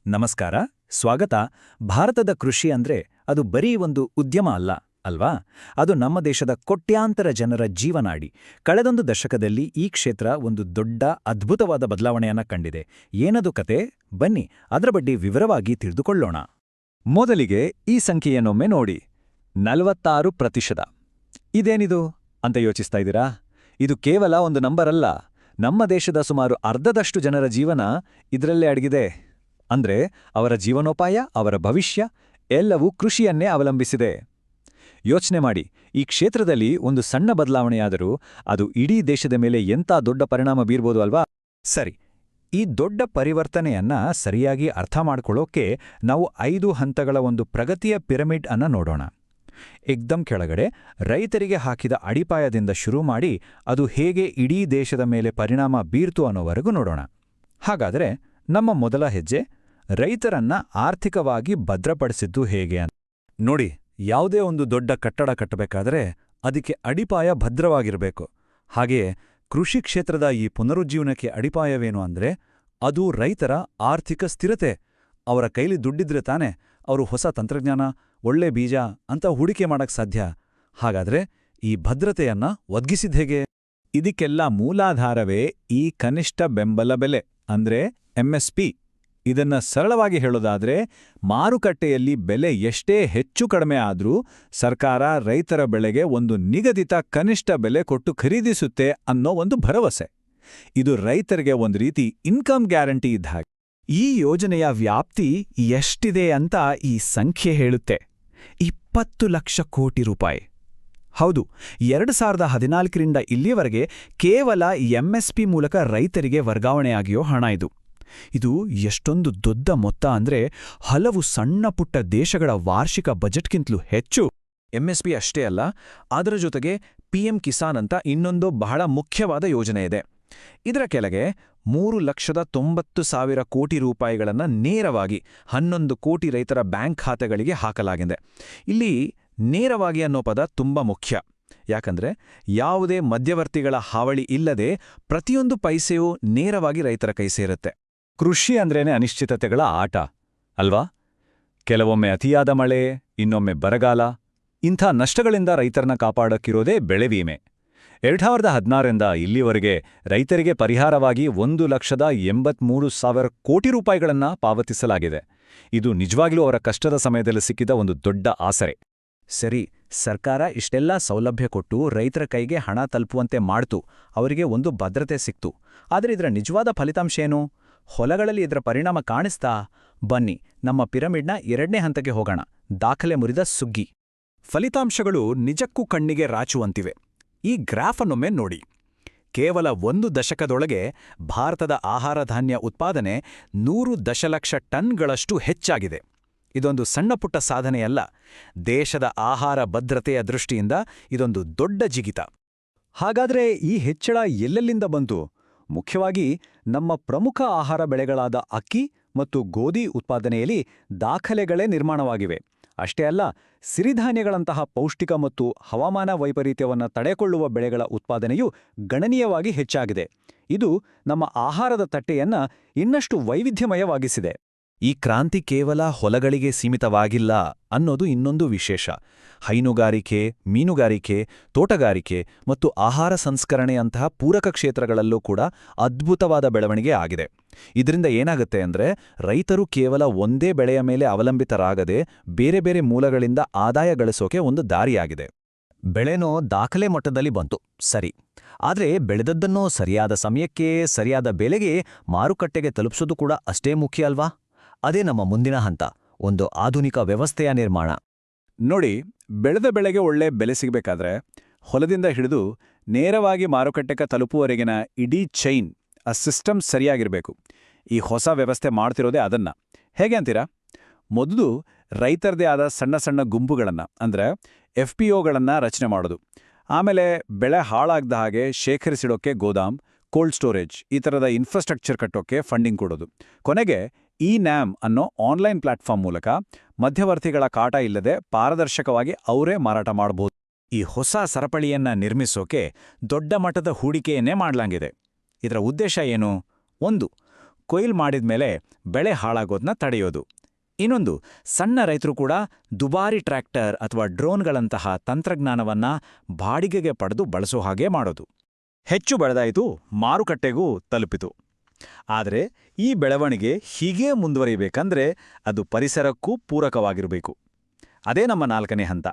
ನಮಸ್ಕಾರ, ಸ್ವಾಗತ. ಭಾರತದ ಕೃಷಿ ಅಂದ್ರೆ ಅದು ಬರೀ ಒಂದು ಉದ್ಯಮ ಅಲ್ಲ, ಅಲ್ವಾ? ಅದು ನಮ್ಮ ದೇಶದ ಕೋಟ್ಯಾಂತರ ಜನರ ಜೀವನಾಡಿ. ಕಳೆದೊಂದು ದಶಕದಲ್ಲಿ ಈ ಕ್ಷೇತ್ರ ಒಂದು ದೊಡ್ಡ ಅದ್ಭುತವಾದ ಬದಲಾವಣೆಯನ್ನ ಕಂಡಿದೆ. ಏನದು ಕತೆ? ಬನ್ನಿ ಅದರ ಬಗ್ಗೆ ವಿವರವಾಗಿ ತಿಳಿದುಕೊಳ್ಳೋಣ. ಮೊದಲಿಗೆ ಈ ಸಂಖ್ಯೆಯನ್ನೊಮ್ಮೆ ನೋಡಿ. 46%. ಇದೇನಿದು ಅಂತ ಯೋಚಿಸ್ತಾ ಇದ್ದೀರಾ? ಇದು ಕೇವಲ ಒಂದು ನಂಬರ್ ಅಲ್ಲ. ನಮ್ಮ ದೇಶದ ಸುಮಾರು ಅರ್ಧದಷ್ಟು ಜನರ ಜೀವನ ಇದರಲ್ಲೇ ಅಡಗಿದೆ. ಅಂದ್ರೆ ಅವರ ಜೀವನೋಪಾಯ, ಅವರ ಭವಿಷ್ಯ ಎಲ್ಲವೂ ಕೃಷಿಯನ್ನೇ ಅವಲಂಬಿಸಿದೆ. ಯೋಚನೆ ಮಾಡಿ, ಈ ಕ್ಷೇತ್ರದಲ್ಲಿ ಒಂದು ಸಣ್ಣ ಬದಲಾವಣೆಯಾದರೂ ಅದು ಇಡೀ ದೇಶದ ಮೇಲೆ ಎಂಥ ದೊಡ್ಡ ಪರಿಣಾಮ ಬೀರ್ಬೋದು ಅಲ್ವಾ? ಸರಿ, ಈ ದೊಡ್ಡ ಪರಿವರ್ತನೆಯನ್ನ ಸರಿಯಾಗಿ ಅರ್ಥ ಮಾಡ್ಕೊಳ್ಳೋಕೆ ನಾವು 5 ಹಂತಗಳ ಒಂದು ಪ್ರಗತಿಯ ಪಿರಮಿಡ್ ಅನ್ನ ನೋಡೋಣ. ಏಕ್ದಮ್ ಕೆಳಗಡೆ ರೈತರಿಗೆ ಹಾಕಿದ ಅಡಿಪಾಯದಿಂದ ಶುರು ಮಾಡಿ ಅದು ಹೇಗೆ ಇಡೀ ದೇಶದ ಮೇಲೆ ಪರಿಣಾಮ ಬೀರ್ತು ಅನ್ನೋವರೆಗೂ ನೋಡೋಣ. ಹಾಗಾದರೆ ನಮ್ಮ ಮೊದಲ ಹೆಜ್ಜೆ ರೈತರನ್ನ ಆರ್ಥಿಕವಾಗಿ ಭದ್ರಪಡಿಸಿದ್ದು ಹೇಗೆ ಅಂತ ನೋಡಿ. ಯಾವುದೇ ಒಂದು ದೊಡ್ಡ ಕಟ್ಟಡ ಕಟ್ಟಬೇಕಾದ್ರೆ ಅದಕ್ಕೆ ಅಡಿಪಾಯ ಭದ್ರವಾಗಿರಬೇಕು. ಹಾಗೆಯೇ ಕೃಷಿ ಕ್ಷೇತ್ರದ ಈ ಪುನರುಜ್ಜೀವನಕ್ಕೆ ಅಡಿಪಾಯವೇನು ಅಂದ್ರೆ ಅದು ರೈತರ ಆರ್ಥಿಕ ಸ್ಥಿರತೆ. ಅವರ ಕೈಲಿ ದುಡ್ಡಿದ್ರೆ ತಾನೆ ಅವರು ಹೊಸ ತಂತ್ರಜ್ಞಾನ, ಒಳ್ಳೆ ಬೀಜ ಅಂತ ಹೂಡಿಕೆ ಮಾಡಕ್ ಸಾಧ್ಯ. ಹಾಗಾದ್ರೆ ಈ ಭದ್ರತೆಯನ್ನ ಒದಗಿಸಿದ ಹೇಗೆ? ಇದಕ್ಕೆಲ್ಲ ಮೂಲಾಧಾರವೇ ಈ ಕನಿಷ್ಠ ಬೆಂಬಲ ಬೆಲೆ ಅಂದ್ರೆ MSP. ಇದನ್ನ ಸರಳವಾಗಿ ಹೇಳೋದಾದ್ರೆ, ಮಾರುಕಟ್ಟೆಯಲ್ಲಿ ಬೆಲೆ ಎಷ್ಟೇ ಹೆಚ್ಚು ಕಡಿಮೆ ಆದ್ರೂ ಸರ್ಕಾರ ರೈತರ ಬೆಳೆಗೆ ಒಂದು ನಿಗದಿತ ಕನಿಷ್ಠ ಬೆಲೆ ಕೊಟ್ಟು ಖರೀದಿಸುತ್ತೆ ಅನ್ನೋ ಒಂದು ಭರವಸೆ. ಇದು ರೈತರಿಗೆ ಒಂದು ರೀತಿ ಇನ್ಕಮ್ ಗ್ಯಾರಂಟಿ ಇದ್ದ ಹಾಗೆ. ಈ ಯೋಜನೆಯ ವ್ಯಾಪ್ತಿ ಎಷ್ಟಿದೆ ಅಂತ ಈ ಸಂಖ್ಯೆ ಹೇಳುತ್ತೆ. 20 ಲಕ್ಷ ಕೋಟಿ ರೂಪಾಯಿ. ಹೌದು, 2014ರಿಂದ ಇಲ್ಲಿಯವರೆಗೆ ಕೇವಲ MSP ಮೂಲಕ ರೈತರಿಗೆ ವರ್ಗಾವಣೆಯಾಗಿಯೋ ಹಣ ಇದು. ಇದು ಎಷ್ಟೊಂದು ದೊಡ್ಡ ಮೊತ್ತ ಅಂದ್ರೆ ಹಲವು ಸಣ್ಣ ಪುಟ್ಟ ದೇಶಗಳ ವಾರ್ಷಿಕ ಬಜೆಟ್ಗಿಂತಲೂ ಹೆಚ್ಚು. MSP ಅಷ್ಟೇ ಅಲ್ಲ, ಅದರ ಜೊತೆಗೆ PM ಕಿಸಾನ್ ಅಂತ ಇನ್ನೊಂದು ಬಹಳ ಮುಖ್ಯವಾದ ಯೋಜನೆ ಇದೆ. ಇದರ ಕೆಳಗೆ 3,90,000 ಕೋಟಿ ರೂಪಾಯಿಗಳನ್ನು ನೇರವಾಗಿ 11 ಕೋಟಿ ರೈತರ ಬ್ಯಾಂಕ್ ಖಾತೆಗಳಿಗೆ ಹಾಕಲಾಗಿದೆ. ಇಲ್ಲಿ ನೇರವಾಗಿ ಅನ್ನೋ ಪದ ತುಂಬ ಮುಖ್ಯ. ಯಾಕಂದ್ರೆ ಯಾವುದೇ ಮಧ್ಯವರ್ತಿಗಳ ಹಾವಳಿ ಇಲ್ಲದೆ ಪ್ರತಿಯೊಂದು ಪೈಸೆಯೂ ನೇರವಾಗಿ ರೈತರ ಕೈ ಸೇರುತ್ತೆ. ಕೃಷಿ ಅಂದ್ರೇನೆ ಅನಿಶ್ಚಿತತೆಗಳ ಆಟ ಅಲ್ವಾ? ಕೆಲವೊಮ್ಮೆ ಅತಿಯಾದ ಮಳೆ, ಇನ್ನೊಮ್ಮೆ ಬರಗಾಲ. ಇಂಥ ನಷ್ಟಗಳಿಂದ ರೈತರನ್ನ ಕಾಪಾಡಕ್ಕಿರೋದೇ ಬೆಳೆ ವಿಮೆ. 2016ರಿಂದ ಇಲ್ಲಿವರೆಗೆ ರೈತರಿಗೆ ಪರಿಹಾರವಾಗಿ 1,83,000 ಕೋಟಿ ರೂಪಾಯಿಗಳನ್ನ ಪಾವತಿಸಲಾಗಿದೆ. ಇದು ನಿಜವಾಗ್ಲೂ ಅವರ ಕಷ್ಟದ ಸಮಯದಲ್ಲಿ ಸಿಕ್ಕಿದ ಒಂದು ದೊಡ್ಡ ಆಸರೆ. ಸರಿ, ಸರ್ಕಾರ ಇಷ್ಟೆಲ್ಲ ಸೌಲಭ್ಯ ಕೊಟ್ಟು ರೈತರ ಕೈಗೆ ಹಣ ತಲುಪುವಂತೆ ಮಾಡ್ತು, ಅವರಿಗೆ ಒಂದು ಭದ್ರತೆ ಸಿಕ್ತು. ಆದರೆ ಇದರ ನಿಜವಾದ ಫಲಿತಾಂಶ ಏನು? ಹೊಲಗಳಲ್ಲಿ ಇದರ ಪರಿಣಾಮ ಕಾಣಿಸ್ತಾ? ಬನ್ನಿ ನಮ್ಮ ಪಿರಮಿಡ್ನ 2ನೇ ಹಂತಕ್ಕೆ ಹೋಗೋಣ. ದಾಖಲೆ ಮುರಿದ ಸುಗ್ಗಿ. ಫಲಿತಾಂಶಗಳು ನಿಜಕ್ಕೂ ಕಣ್ಣಿಗೆ ರಾಚುವಂತಿವೆ. ಈ ಗ್ರಾಫ್ ಅನ್ನೊಮ್ಮೆ ನೋಡಿ. ಕೇವಲ 1 ದಶಕದೊಳಗೆ ಭಾರತದ ಆಹಾರ ಧಾನ್ಯ ಉತ್ಪಾದನೆ 100 ದಶಲಕ್ಷ ಟನ್ಗಳಷ್ಟು ಹೆಚ್ಚಾಗಿದೆ. ಇದೊಂದು ಸಣ್ಣಪುಟ್ಟ ಸಾಧನೆಯಲ್ಲ. ದೇಶದ ಆಹಾರ ಭದ್ರತೆಯ ದೃಷ್ಟಿಯಿಂದ ಇದೊಂದು ದೊಡ್ಡ ಜಿಗಿತ. ಹಾಗಾದ್ರೆ ಈ ಹೆಚ್ಚಳ ಎಲ್ಲೆಲ್ಲಿಂದ ಬಂತು? ಮುಖ್ಯವಾಗಿ ನಮ್ಮ ಪ್ರಮುಖ ಆಹಾರ ಬೆಳೆಗಳಾದ ಅಕ್ಕಿ ಮತ್ತು ಗೋಧಿ ಉತ್ಪಾದನೆಯಲ್ಲಿ ದಾಖಲೆಗಳೇ ನಿರ್ಮಾಣವಾಗಿವೆ. ಅಷ್ಟೇ ಅಲ್ಲ, ಸಿರಿಧಾನ್ಯಗಳಂತಹ ಪೌಷ್ಟಿಕ ಮತ್ತು ಹವಾಮಾನ ವೈಪರೀತ್ಯವನ್ನು ತಡೆಕೊಳ್ಳುವ ಬೆಳೆಗಳ ಉತ್ಪಾದನೆಯೂ ಗಣನೀಯವಾಗಿ ಹೆಚ್ಚಾಗಿದೆ. ಇದು ನಮ್ಮ ಆಹಾರದ ತಟ್ಟೆಯನ್ನ ಇನ್ನಷ್ಟು ವೈವಿಧ್ಯಮಯವಾಗಿಸಿದೆ. ಈ ಕ್ರಾಂತಿ ಕೇವಲ ಹೊಲಗಳಿಗೆ ಸೀಮಿತವಾಗಿಲ್ಲ ಅನ್ನೋದು ಇನ್ನೊಂದು ವಿಶೇಷ. ಹೈನುಗಾರಿಕೆ, ಮೀನುಗಾರಿಕೆ, ತೋಟಗಾರಿಕೆ ಮತ್ತು ಆಹಾರ ಸಂಸ್ಕರಣೆಯಂತಹ ಪೂರಕ ಕ್ಷೇತ್ರಗಳಲ್ಲೂ ಕೂಡ ಅದ್ಭುತವಾದ ಬೆಳವಣಿಗೆ ಆಗಿದೆ. ಇದರಿಂದ ಏನಾಗುತ್ತೆ ಅಂದ್ರೆ ರೈತರು ಕೇವಲ ಒಂದೇ ಬೆಳೆಯ ಮೇಲೆ ಅವಲಂಬಿತರಾಗದೆ ಬೇರೆ ಬೇರೆ ಮೂಲಗಳಿಂದ ಆದಾಯ ಗಳಿಸೋಕೆ ಒಂದು ದಾರಿಯಾಗಿದೆ. ಬೆಳೆನೋ ದಾಖಲೆ ಮಟ್ಟದಲ್ಲಿ ಬಂತು, ಸರಿ. ಆದರೆ ಬೆಳೆದದ್ದನ್ನೋ ಸರಿಯಾದ ಸಮಯಕ್ಕೆ ಸರಿಯಾದ ಬೆಲೆಗೆ ಮಾರುಕಟ್ಟೆಗೆ ತಲುಪಿಸೋದು ಕೂಡ ಅಷ್ಟೇ ಮುಖ್ಯ ಅಲ್ವಾ? ಅದೇ ನಮ್ಮ ಮುಂದಿನ ಹಂತ, ಒಂದು ಆಧುನಿಕ ವ್ಯವಸ್ಥೆಯ ನಿರ್ಮಾಣ. ನೋಡಿ, ಬೆಳೆದ ಬೆಳೆಗೆ ಒಳ್ಳೆ ಬೆಲೆ ಸಿಗಬೇಕಾದ್ರೆ ಹೊಲದಿಂದ ಹಿಡಿದು ನೇರವಾಗಿ ಮಾರುಕಟ್ಟೆಗೆ ತಲುಪುವವರೆಗಿನ ಇಡೀ ಚೈನ್, ಆ ಸಿಸ್ಟಮ್ ಸರಿಯಾಗಿರಬೇಕು. ಈ ಹೊಸ ವ್ಯವಸ್ಥೆ ಮಾಡ್ತಿರೋದೇ ಅದನ್ನ. ಹೇಗೆ ಅಂತೀರಾ? ಮೊದಲು ರೈತರದೇ ಆದ ಸಣ್ಣ ಸಣ್ಣ ಗುಂಪುಗಳನ್ನು ಅಂದ್ರೆ FPOಗಳನ್ನು ರಚನೆ ಮಾಡೋದು. ಆಮೇಲೆ ಬೆಳೆ ಹಾಳಾಗದ ಹಾಗೆ ಶೇಖರಿಸಿಡೋಕ್ಕೆ ಗೋದಾಮ್, ಕೋಲ್ಡ್ ಸ್ಟೋರೇಜ್ ಈ ಥರದ ಇನ್ಫ್ರಾಸ್ಟ್ರಕ್ಚರ್ ಕಟ್ಟೋಕ್ಕೆ ಫಂಡಿಂಗ್ ಕೊಡೋದು. ಕೊನೆಗೆ NAM ಅನ್ನೋ ಆನ್ಲೈನ್ ಪ್ಲಾಟ್ಫಾರ್ಮ್ ಮೂಲಕ ಮಧ್ಯವರ್ತಿಗಳ ಕಾಟ ಇಲ್ಲದೆ ಪಾರದರ್ಶಕವಾಗಿ ಅವರೇ ಮಾರಾಟ ಮಾಡಬಹುದು. ಈ ಹೊಸ ಸರಪಳಿಯನ್ನ ನಿರ್ಮಿಸೋಕೆ ದೊಡ್ಡ ಮಟ್ಟದ ಹೂಡಿಕೆಯನ್ನೇ ಮಾಡಲಾಗಿದೆ. ಇದರ ಉದ್ದೇಶ ಏನು? 1. ಕೊಯ್ಲು ಮಾಡಿದ್ಮೇಲೆ ಬೆಳೆ ಹಾಳಾಗೋದನ್ನ ತಡೆಯೋದು. ಇನ್ನೊಂದು, ಸಣ್ಣ ರೈತರು ಕೂಡ ದುಬಾರಿ ಟ್ರ್ಯಾಕ್ಟರ್ ಅಥವಾ ಡ್ರೋನ್ಗಳಂತಹ ತಂತ್ರಜ್ಞಾನವನ್ನ ಬಾಡಿಗೆಗೆ ಪಡೆದು ಬಳಸೋ ಹಾಗೆ ಮಾಡೋದು. ಹೆಚ್ಚು ಬೆಳೆದಾಯಿತು, ಮಾರುಕಟ್ಟೆಗೂ ತಲುಪಿತು. ಆದರೆ ಈ ಬೆಳವಣಿಗೆ ಹೀಗೇ ಮುಂದುವರಿಬೇಕಂದ್ರೆ ಅದು ಪರಿಸರಕ್ಕೂ ಪೂರಕವಾಗಿರಬೇಕು. ಅದೇ ನಮ್ಮ 4ನೇ ಹಂತ,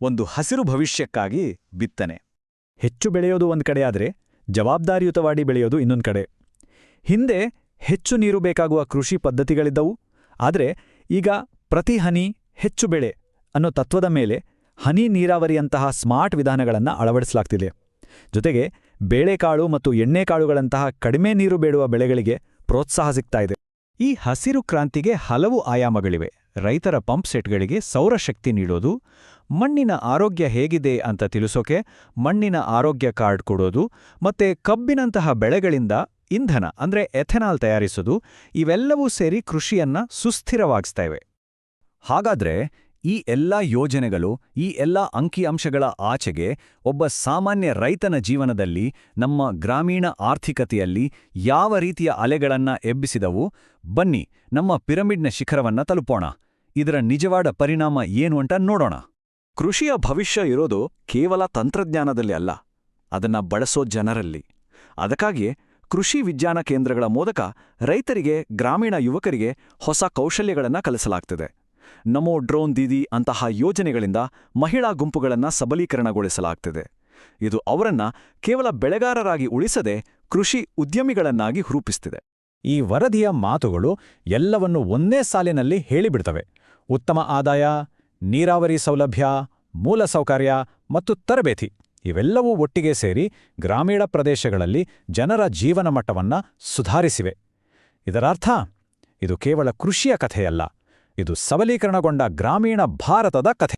ಒಂದು ಹಸಿರು ಭವಿಷ್ಯಕ್ಕಾಗಿ ಬಿತ್ತನೆ. ಹೆಚ್ಚು ಬೆಳೆಯೋದು ಒಂದು ಕಡೆ ಆದರೆ ಜವಾಬ್ದಾರಿಯುತವಾಗಿ ಬೆಳೆಯೋದು ಇನ್ನೊಂದು ಕಡೆ. ಹಿಂದೆ ಹೆಚ್ಚು ನೀರು ಬೇಕಾಗುವ ಕೃಷಿ ಪದ್ಧತಿಗಳಿದ್ದವು. ಆದರೆ ಈಗ ಪ್ರತಿ ಹನಿ ಹೆಚ್ಚು ಬೆಳೆ ಅನ್ನೋ ತತ್ವದ ಮೇಲೆ ಹನಿ ನೀರಾವರಿಯಂತಹ ಸ್ಮಾರ್ಟ್ ವಿಧಾನಗಳನ್ನು ಅಳವಡಿಸಲಾಗ್ತಿದೆ. ಜೊತೆಗೆ ಬೇಳೆಕಾಳು ಮತ್ತು ಎಣ್ಣೆಕಾಳುಗಳಂತಹ ಕಡಿಮೆ ನೀರು ಬೇಡುವ ಬೆಳೆಗಳಿಗೆ ಪ್ರೋತ್ಸಾಹ ಸಿಗ್ತಾಯಿದೆ. ಈ ಹಸಿರು ಕ್ರಾಂತಿಗೆ ಹಲವು ಆಯಾಮಗಳಿವೆ. ರೈತರ ಪಂಪ್ ಸೆಟ್ಗಳಿಗೆ ಸೌರಶಕ್ತಿ ನೀಡೋದು, ಮಣ್ಣಿನ ಆರೋಗ್ಯ ಹೇಗಿದೆ ಅಂತ ತಿಳಿಸೋಕೆ ಮಣ್ಣಿನ ಆರೋಗ್ಯ ಕಾರ್ಡ್ ಕೊಡೋದು, ಮತ್ತೆ ಕಬ್ಬಿನಂತಹ ಬೆಳೆಗಳಿಂದ ಇಂಧನ ಅಂದ್ರೆ ಎಥೆನಾಲ್ ತಯಾರಿಸೋದು, ಇವೆಲ್ಲವೂ ಸೇರಿ ಕೃಷಿಯನ್ನ ಸುಸ್ಥಿರವಾಗಿಸ್ತವೆ. ಹಾಗಾದ್ರೆ ಈ ಎಲ್ಲ ಯೋಜನೆಗಳು, ಈ ಎಲ್ಲ ಅಂಕಿಅಂಶಗಳ ಆಚೆಗೆ ಒಬ್ಬ ಸಾಮಾನ್ಯ ರೈತನ ಜೀವನದಲ್ಲಿ, ನಮ್ಮ ಗ್ರಾಮೀಣ ಆರ್ಥಿಕತೆಯಲ್ಲಿ ಯಾವ ರೀತಿಯ ಅಲೆಗಳನ್ನ ಎಬ್ಬಿಸಿದವು? ಬನ್ನಿ ನಮ್ಮ ಪಿರಮಿಡ್ನ ಶಿಖರವನ್ನ ತಲುಪೋಣ. ಇದರ ನಿಜವಾದ ಪರಿಣಾಮ ಏನು ಅಂತ ನೋಡೋಣ. ಕೃಷಿಯ ಭವಿಷ್ಯ ಇರೋದು ಕೇವಲ ತಂತ್ರಜ್ಞಾನದಲ್ಲಿ ಅಲ್ಲ, ಅದನ್ನ ಬಳಸೋ ಜನರಲ್ಲಿ. ಅದಕ್ಕಾಗಿಯೇ ಕೃಷಿ ವಿಜ್ಞಾನ ಕೇಂದ್ರಗಳ ಮೂಲಕ ರೈತರಿಗೆ, ಗ್ರಾಮೀಣ ಯುವಕರಿಗೆ ಹೊಸ ಕೌಶಲ್ಯಗಳನ್ನು ಕಲಿಸಲಾಗ್ತಿದೆ. ನಮೋ ಡ್ರೋನ್ ದೀದಿ ಅಂತಹ ಯೋಜನೆಗಳಿಂದ ಮಹಿಳಾ ಗುಂಪುಗಳನ್ನು ಸಬಲೀಕರಣಗೊಳಿಸಲಾಗ್ತಿದೆ. ಇದು ಅವರನ್ನ ಕೇವಲ ಬೆಳೆಗಾರರಾಗಿ ಉಳಿಸದೆ ಕೃಷಿ ಉದ್ಯಮಿಗಳನ್ನಾಗಿ ರೂಪಿಸ್ತಿದೆ. ಈ ವರದಿಯ ಮಾತುಗಳು ಎಲ್ಲವನ್ನು ಒಂದೇ ಸಾಲಿನಲ್ಲಿ ಹೇಳಿಬಿಡ್ತವೆ. ಉತ್ತಮ ಆದಾಯ, ನೀರಾವರಿ ಸೌಲಭ್ಯ, ಮೂಲಸೌಕರ್ಯ ಮತ್ತು ತರಬೇತಿ ಇವೆಲ್ಲವೂ ಒಟ್ಟಿಗೆ ಸೇರಿ ಗ್ರಾಮೀಣ ಪ್ರದೇಶಗಳಲ್ಲಿ ಜನರ ಜೀವನ ಮಟ್ಟವನ್ನು ಸುಧಾರಿಸಿವೆ. ಇದರರ್ಥ ಇದು ಕೇವಲ ಕೃಷಿಯ ಕಥೆಯಲ್ಲ, ಇದು ಸಬಲೀಕರಣಗೊಂಡ ಗ್ರಾಮೀಣ ಭಾರತದ ಕಥೆ.